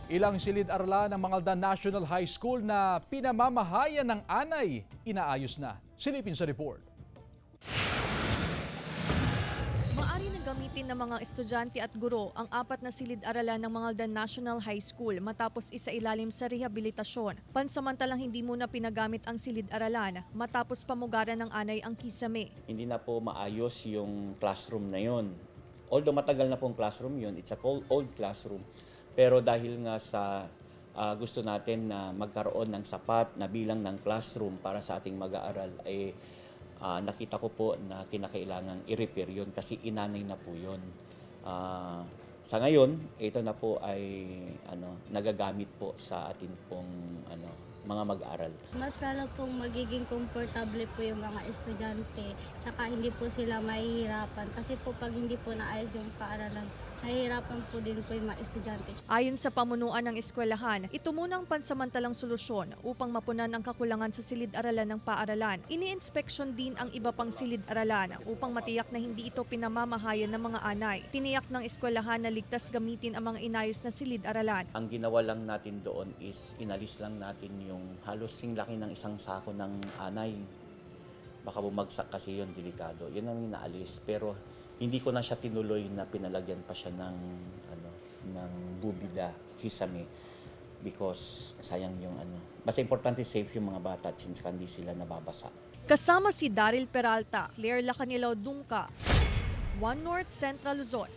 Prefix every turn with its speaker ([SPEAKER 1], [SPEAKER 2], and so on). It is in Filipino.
[SPEAKER 1] Ilang silid-aralan ng Mangaldan National High School na pinamamahayan ng anay, inaayos na. Silipin sa report.
[SPEAKER 2] Maaari nang gamitin ng mga estudyante at guro ang 4 na silid-aralan ng Mangaldan National High School matapos isailalim sa rehabilitasyon. Pansamantalang hindi muna pinagamit ang silid-aralan matapos pamugaran ng anay ang kisame.
[SPEAKER 3] Hindi na po maayos yung classroom na yon. Although matagal na pong classroom yun, it's a old classroom. Pero dahil nga sa gusto natin na magkaroon ng sapat na bilang ng classroom para sa ating mag-aaral, ay nakita ko po na kinakailangang i-repair yun kasi inanay na po yun. Sa ngayon, ito na po ay nagagamit po sa atin pong mga mag-aaral.
[SPEAKER 4] Mas lalo pong magiging komportable po yung mga estudyante, saka hindi po sila mahihirapan kasi po pag hindi po naayos yung paaralan, nahihirapan po din po yung mga estudyante.
[SPEAKER 2] Ayon sa pamunuan ng eskwelahan, ito muna ang pansamantalang solusyon upang mapunan ang kakulangan sa silid-aralan ng paaralan. Ini-inspeksyon din ang iba pang silid-aralan upang matiyak na hindi ito pinamamahayan ng mga anay. Tiniyak ng eskwelahan na ligtas gamitin ang mga inayos na silid-aralan.
[SPEAKER 3] Ang ginawa lang natin doon is inalis lang natin yung halos sing laki ng isang sako ng anay. Baka bumagsak kasi yun, delikado. Yun ang inaalis. Pero hindi ko na siya tinuloy na pinalagyan pa siya ng bubida, hisame, because sayang yung Basta importante safe yung mga bata since hindi sila nababasa.
[SPEAKER 2] Kasama si Daryl Peralta, Claire Lacanilaw Dungka, One North Central Luzon.